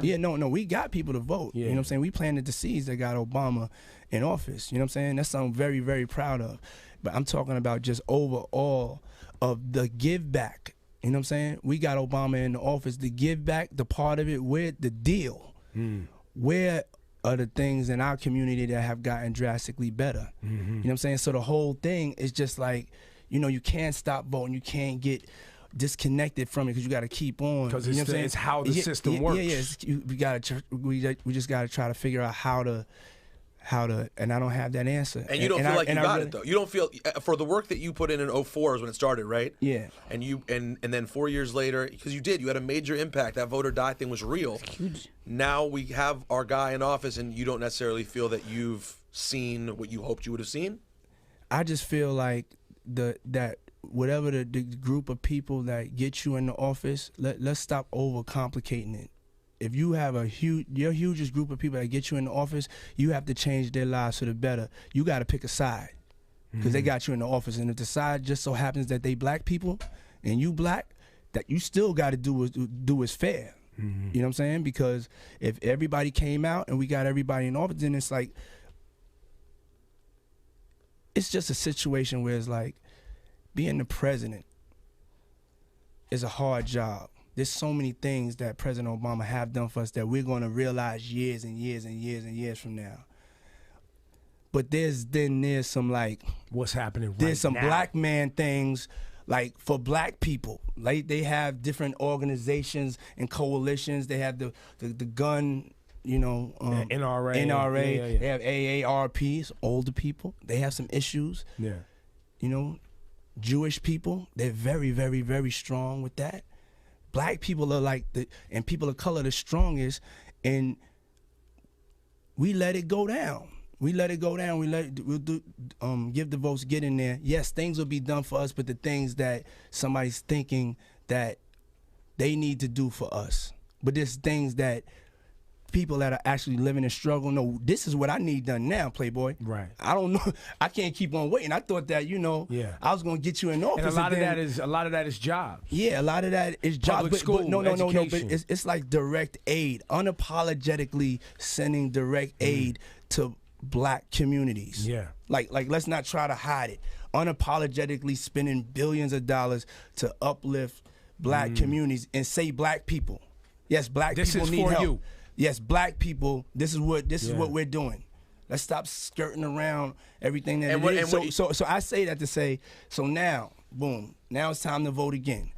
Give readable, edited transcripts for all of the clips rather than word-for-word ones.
Yeah, no, we got people to vote. Yeah. You know what I'm saying? We planted the seeds that got Obama in office. You know what I'm saying? That's something I'm very, very proud of. But I'm talking about just overall of the give back. You know what I'm saying? We got Obama in the office. The give back, the part of it, where the deal. Where are the things in our community that have gotten drastically better? You know what I'm saying? So the whole thing is just like, you know, you can't stop voting. You can't get disconnected from it because you got to keep on. Because you know what I'm saying? It's how the system works. We just got to try to figure out how to, and I don't have that answer. And you don't feel like you got it though. You don't feel for the work that you put in 04 is when it started, right? Yeah. And you and then 4 years later, because you had a major impact. That vote or die thing was real. It's huge. Now we have our guy in office, and you don't necessarily feel that you've seen what you hoped you would have seen. I just feel like that whatever the group of people that get you in the office, let's stop overcomplicating it. If you have your hugest group of people that get you in the office, you have to change their lives for the better. You got to pick a side because they got you in the office. And if the side just so happens that they black people and you black, that you still got to do is fair. You know what I'm saying? Because if everybody came out and we got everybody in office, then it's like, it's just a situation where it's like being the president is a hard job. There's so many things that President Obama have done for us that we're going to realize years and years and years and years from now. But there's some like what's happening right now. There's some black man things like for black people. Like they have different organizations and coalitions. They have the gun, you know, NRA. Yeah. They have AARPs, older people. They have some issues. Yeah. You know, Jewish people, they're very, very, very strong with that. Black people are like and people of color the strongest, and we let it go down. We let it go down. Give the votes, get in there. Yes, things will be done for us, but the things that somebody's thinking that they need to do for us. But there's things that people that are actually living in struggle, no, this is what I need done now, Playboy. Right. I don't know. I can't keep on waiting. I thought that, you know, I was gonna get you in office. And a lot of that is jobs. Yeah, a lot of that is jobs. Public school, no. education. But it's like direct aid, unapologetically sending direct aid to black communities. Yeah. Like let's not try to hide it. Unapologetically spending billions of dollars to uplift black communities and say black people. Yes, black people need help. This is for you. Yes, black people, this is what we're doing. Let's stop skirting around everything that it is. So I say that to say, so now, boom, now it's time to vote again.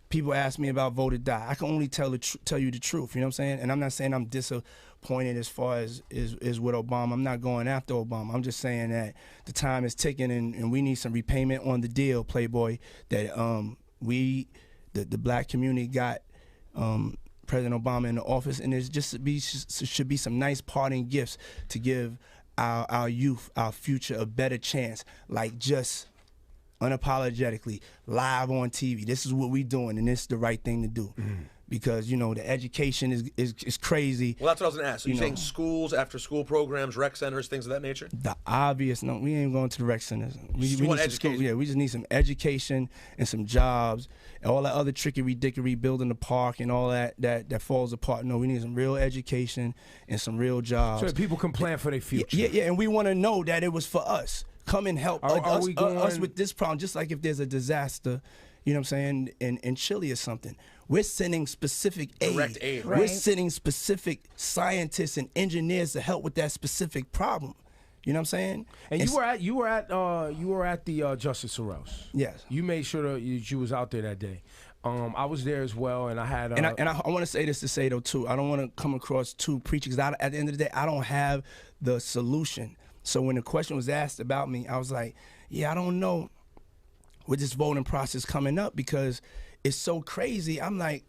People ask me about vote or die. I can only tell you the truth, you know what I'm saying? And I'm not saying I'm disappointed as far as with Obama. I'm not going after Obama. I'm just saying that the time is ticking and we need some repayment on the deal, Playboy, that the black community got President Obama in the office, and there's should be some nice parting gifts to give our youth, our future, a better chance, like just unapologetically, live on TV. This is what we doing, and this is the right thing to do. Because, you know, the education is crazy. Well, that's what I was going to ask. So you're saying schools, after-school programs, rec centers, things of that nature? The obvious, no, we ain't going to the rec centers. We want need education. Yeah, we just need some education and some jobs and all that other trickery-dickery, building the park and all that falls apart. No, we need some real education and some real jobs. So that people can plan for their future. Yeah, and we want to know that it was for us. Come and help us with this problem, just like if there's a disaster, you know what I'm saying, in Chile or something. We're sending specific aid. Direct aid, right? We're sending specific scientists and engineers to help with that specific problem. You know what I'm saying? And you were at the Justice Soros. Yes. You made sure that you was out there that day. I was there as well, and I had. And I want to say this to say though too. I don't want to come across too preachy because at the end of the day, I don't have the solution. So when the question was asked about me, I was like, yeah, I don't know with this voting process coming up because it's so crazy. I'm like,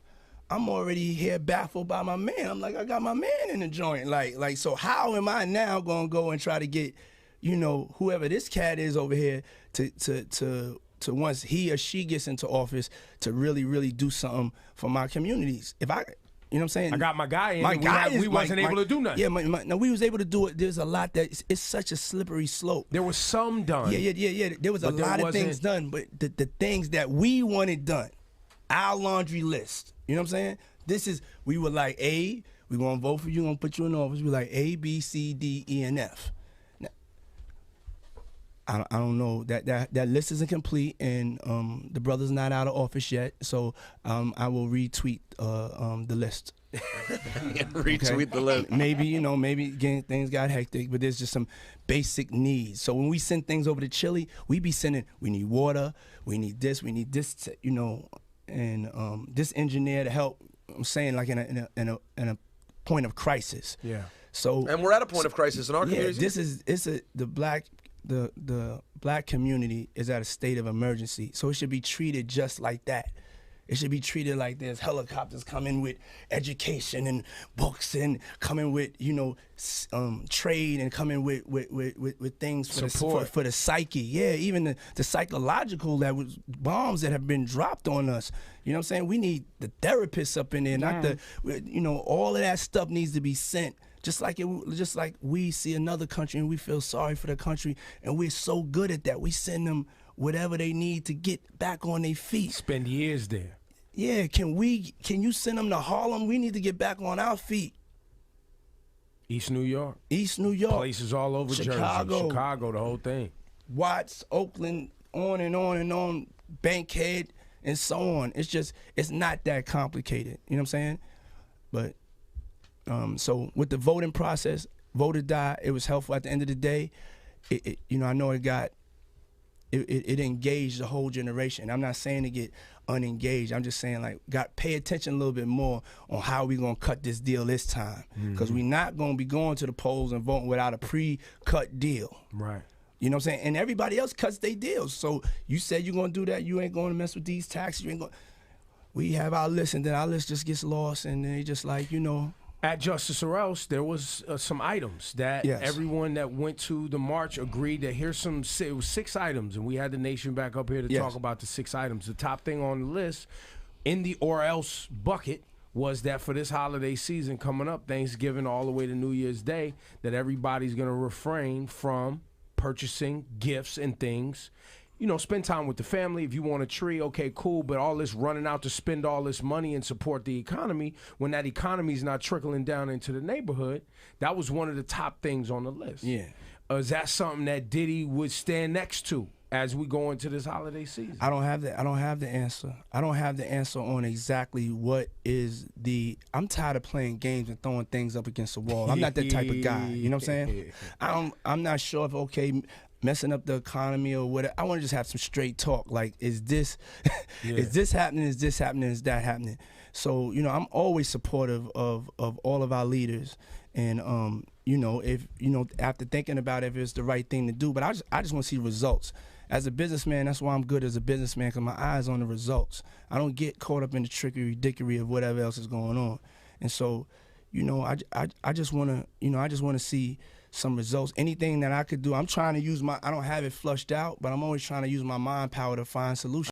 I'm already here baffled by my man. I'm like, I got my man in the joint. Like, so how am I now gonna go and try to get, you know, whoever this cat is over here to once he or she gets into office to really, really do something for my communities? If I, you know what I'm saying? I got my guy in. We wasn't able to do nothing. Yeah, no, we was able to do it. There's a lot that it's such a slippery slope. There was some done. Yeah. There was a lot of things done, but the things that we wanted done, our laundry list, You know what I'm saying? We were like, A, we gonna vote for you, gonna put you in office. We like A, B, C, D, E, and F. Now, I don't know, that list isn't complete, and the brother's not out of office yet, so I will retweet the list. Retweet the list. Maybe, maybe again things got hectic, but there's just some basic needs. So when we send things over to Chile, we need water, we need this, and this engineer to help. I'm saying like in a point of crisis. Yeah. So and we're at a point of crisis in our community. The black community is at a state of emergency. So it should be treated just like that. It should be treated like there's helicopters coming with education and books, and coming with trade, and coming with things for the psyche. Yeah, even the psychological bombs that have been dropped on us. You know what I'm saying? We need the therapists up in there, not all of that stuff needs to be sent. Just like we see another country and we feel sorry for the country, and we're so good at that. We send them whatever they need to get back on their feet. Spend years there. Yeah, can you send them to Harlem? We need to get back on our feet. East New York. Places all over Chicago. Jersey. Chicago, the whole thing. Watts, Oakland, on and on and on, Bankhead, and so on. It's not that complicated. You know what I'm saying? But so with the voting process, vote or die, it was helpful at the end of the day. I know it engaged the whole generation. I'm not saying to get unengaged. I'm just saying pay attention a little bit more on how we gonna cut this deal this time, because we're not gonna be going to the polls and voting without a pre-cut deal. Right. You know what I'm saying? And everybody else cuts their deals. So you said you're gonna do that. You ain't gonna mess with these taxes. You ain't gonna. We have our list, and then our list just gets lost, and they just At Justice or Else, there was some items that everyone that went to the march agreed that it was 6 items, and we had the nation back up here to talk about the 6 items. The top thing on the list in the or else bucket was that for this holiday season coming up, Thanksgiving all the way to New Year's Day, that everybody's going to refrain from purchasing gifts and things. Spend time with the family. If you want a tree, okay, cool. But all this running out to spend all this money and support the economy, when that economy is not trickling down into the neighborhood, that was one of the top things on the list. Yeah. Is that something that Diddy would stand next to as we go into this holiday season? I don't have the answer. I don't have the answer on exactly what is the. I'm tired of playing games and throwing things up against the wall. I'm not that type of guy. You know what I'm saying? I'm not sure if messing up the economy or whatever. I want to just have some straight talk. Like, is this happening? Is this happening? Is that happening? So, I'm always supportive of all of our leaders. And, if, after thinking about it, if it's the right thing to do, but I just want to see results. As a businessman, that's why I'm good as a businessman, because my eye's on the results. I don't get caught up in the dickery of whatever else is going on. And so, I just want to see some results. Anything that I could do, I'm trying to use I don't have it flushed out, but I'm always trying to use my mind power to find solutions.